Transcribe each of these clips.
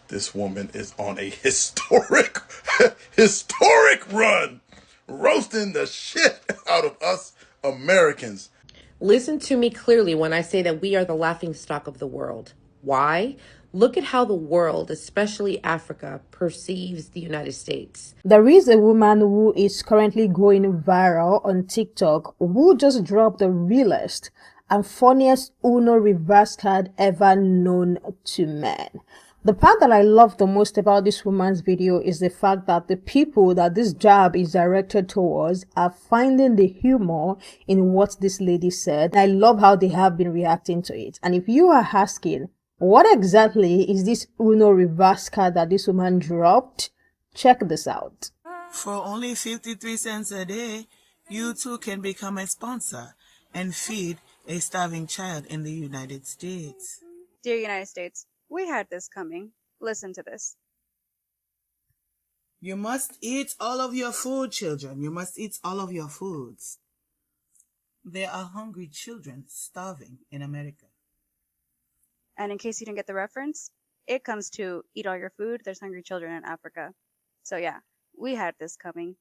This woman is on a historic, historic run, roasting the shit out of us Americans. Listen to me clearly when I say that we are the laughingstock of the world. Why? Look at how the world, especially Africa, perceives the United States. There is a woman who is currently going viral on TikTok who just dropped the realest and funniest Uno reverse card ever known to man. The part that I love the most about this woman's video is the fact that the people that this jab is directed towards are finding the humor in what this lady said. I love how they have been reacting to it. And if you are asking, what exactly is this Uno reverse card that this woman dropped? Check this out. For only 53 cents a day, you too can become a sponsor and feed a starving child in the United States. Dear United States, we had this coming. Listen to this. You must eat all of your food, children. You must eat all of your foods. There are hungry children starving in America. And in case you didn't get the reference, it comes to eat all your food. There's hungry children in Africa. So yeah, we had this coming.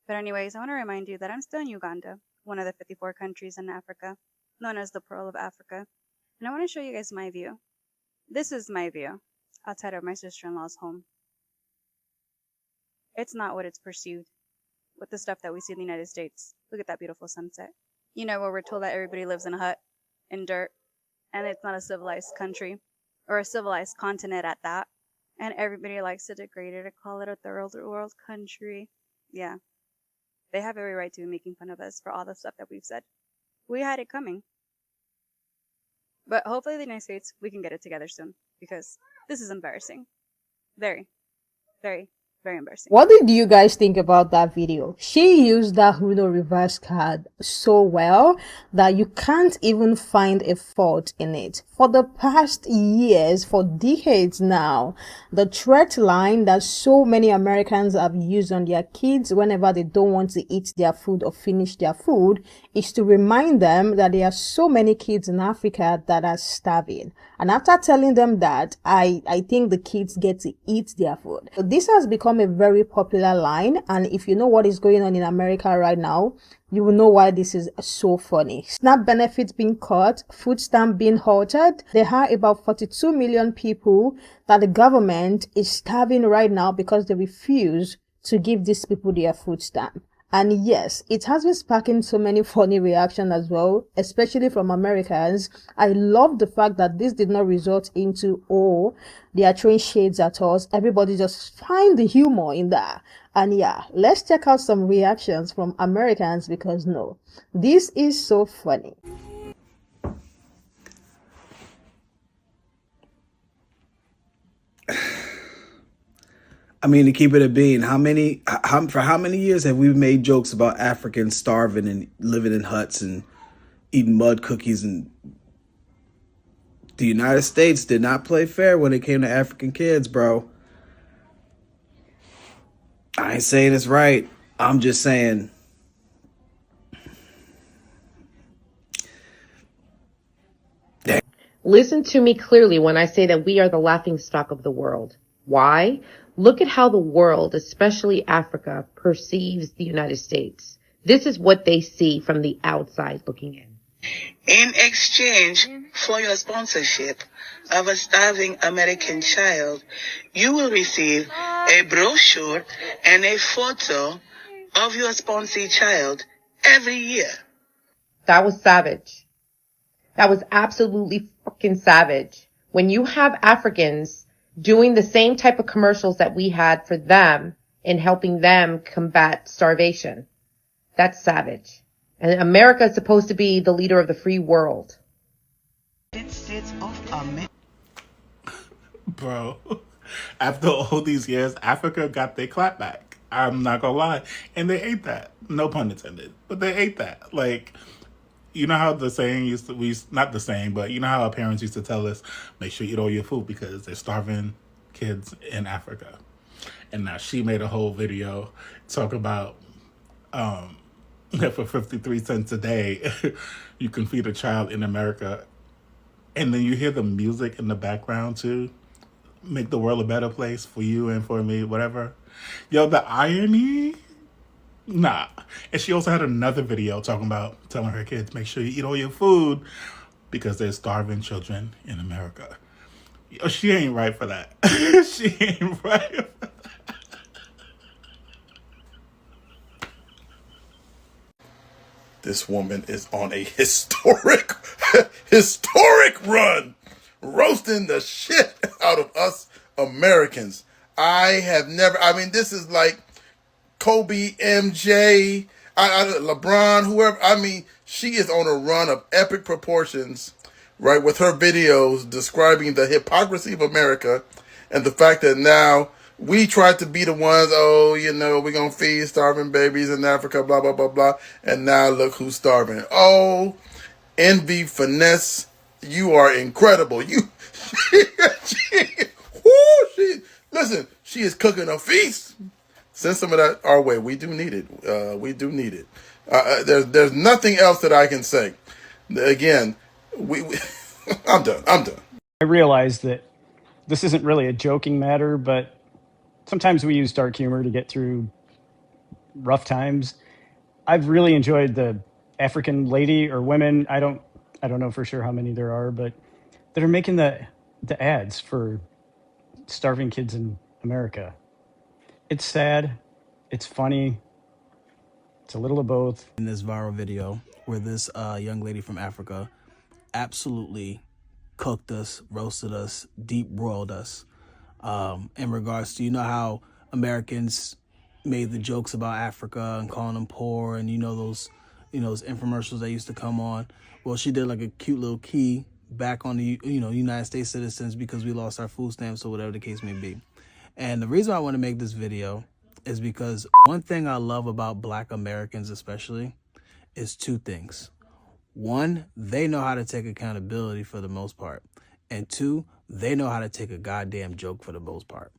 But anyways, I want to remind you that I'm still in Uganda, one of the 54 countries in Africa, known as the Pearl of Africa. And I want to show you guys my view. This is my view outside of my sister-in-law's home. It's not what it's perceived with the stuff that we see in the United States. Look at that beautiful sunset. You know, where we're told that everybody lives in a hut, in dirt, and it's not a civilized country, or a civilized continent at that. And everybody likes to degrade it and call it a third world country. Yeah. They have every right to be making fun of us for all the stuff that we've said. We had it coming. But hopefully the United States, we can get it together soon. Because this is embarrassing. Very, very, very embarrassing. What did you guys think about that video? She used that Uno reverse card so well that you can't even find a fault in it. For the past years, for decades now, the threat line that so many Americans have used on their kids whenever they don't want to eat their food or finish their food is to remind them that there are so many kids in Africa that are starving. And after telling them that, I think the kids get to eat their food. So this has become a very popular line, and if you know what is going on in America right now, you will know why this is so funny. SNAP benefits being cut, food stamp being halted. There are about 42 million people that the government is starving right now because they refuse to give these people their food stamp. And yes, it has been sparking so many funny reactions as well, especially from Americans. I love the fact that this did not result into, oh, they are throwing shades at us. Everybody just find the humor in that. And yeah, let's check out some reactions from Americans because no, this is so funny. I mean, to keep it a bean, for how many years have we made jokes about Africans starving and living in huts and eating mud cookies? And the United States did not play fair when it came to African kids, bro. I ain't saying it's right. I'm just saying. Listen to me clearly when I say that we are the laughingstock of the world. Why? Look at how the world, especially Africa, perceives the United States. This is what they see from the outside looking in. In exchange for your sponsorship of a starving American child, you will receive a brochure and a photo of your sponsee child every year. That was savage. That was absolutely fucking savage. When you have Africans doing the same type of commercials that we had for them in helping them combat starvation, that's savage. And America is supposed to be the leader of the free world. Bro, after all these years, Africa got their clapback. I'm not gonna lie. And they ate that. No pun intended. But they ate that. Like, you know how the saying not the saying, but you know how our parents used to tell us, make sure you eat all your food because they're starving kids in Africa. And now she made a whole video talk about that for 53 cents a day, you can feed a child in America. And then you hear the music in the background too. make the world a better place for you and for me, whatever. Yo, the irony. Nah. And she also had another video talking about telling her kids, make sure you eat all your food because there's starving children in America. Yo, she ain't right for that. She ain't right for that. This woman is on a historic run, roasting the shit out of us Americans. This is like Kobe, MJ, LeBron, whoever. She is on a run of epic proportions, right, with her videos describing the hypocrisy of America and the fact that now we tried to be the ones, we're going to feed starving babies in Africa, blah, blah, blah, blah. And now look who's starving. Oh, Envy, Finesse, you are incredible. Listen, she is cooking a feast. Send some of that our way. We do need it. We do need it. There's nothing else that I can say. Again, I'm done. I realize that this isn't really a joking matter, but sometimes we use dark humor to get through rough times. I've really enjoyed the African lady or women, I don't know for sure how many there are, but that are making the ads for starving kids in America. It's sad, it's funny, it's a little of both. In this viral video where this young lady from Africa absolutely cooked us, roasted us, deep broiled us in regards to, how Americans made the jokes about Africa and calling them poor, and those infomercials that used to come on. Well, she did like a cute little key back on the United States citizens because we lost our food stamps or whatever the case may be. And the reason I want to make this video is because one thing I love about Black Americans especially is two things. One, they know how to take accountability for the most part. And two, they know how to take a goddamn joke for the most part.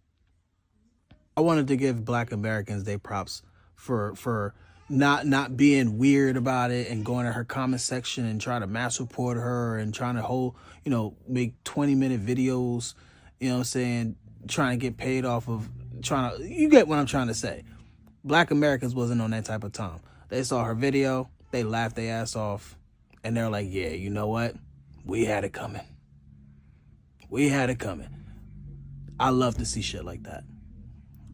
I wanted to give Black Americans their props for not being weird about it and going to her comment section and trying to mass report her and trying to make 20-minute videos, trying to get paid off of you get what I'm trying to say. Black Americans wasn't on that type of time. They saw her video, they laughed their ass off, and they're like, yeah, you know what? We had it coming. I love to see shit like that.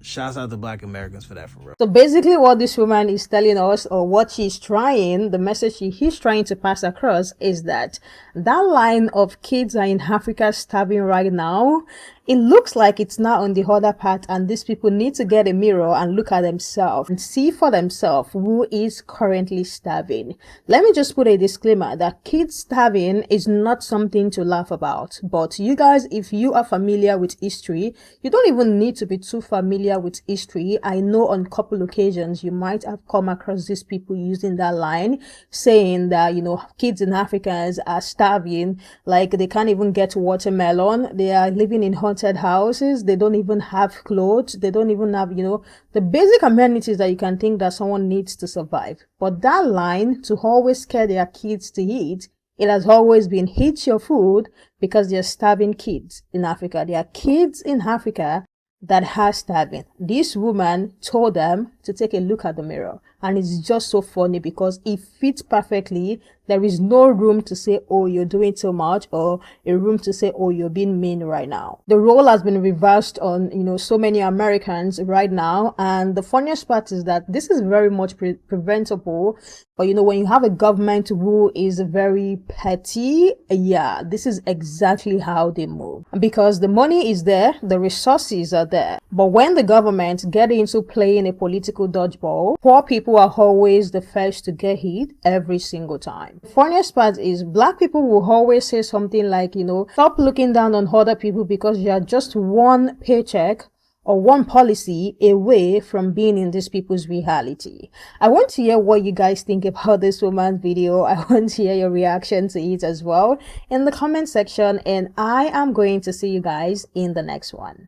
Shouts out to Black Americans for that, for real. So basically what this woman is telling us, or what she's trying, the message he's trying to pass across, is that line of kids are in Africa starving right now, it looks like it's not on the other part, and these people need to get a mirror and look at themselves and see for themselves who is currently starving. Let me just put a disclaimer that kids starving is not something to laugh about. But you guys, if you are familiar with history, you don't even need to be too familiar with history. I know on a couple occasions you might have come across these people using that line, saying that, kids in Africa are starving, like they can't even get watermelon, they are living in haunted houses, they don't even have clothes, they don't even have, the basic amenities that you can think that someone needs to survive. But that line, to always scare their kids to eat, it has always been eat your food, because they're starving kids in Africa. There are kids in Africa that are starving. This woman told them to take a look at the mirror, and it's just so funny because it fits perfectly. There is no room to say, oh, you're doing too much, or a room to say, oh, you're being mean right now. The role has been reversed on, so many Americans right now. And the funniest part is that this is very much preventable. But, when you have a government who is very petty, yeah, this is exactly how they move. Because the money is there, the resources are there. But when the government get into playing a political dodgeball, poor people are always the first to get hit every single time. The funniest part is Black people will always say something like, stop looking down on other people because you are just one paycheck or one policy away from being in these people's reality. I want to hear what you guys think about this woman's video. I want to hear your reaction to it as well in the comment section, and I am going to see you guys in the next one.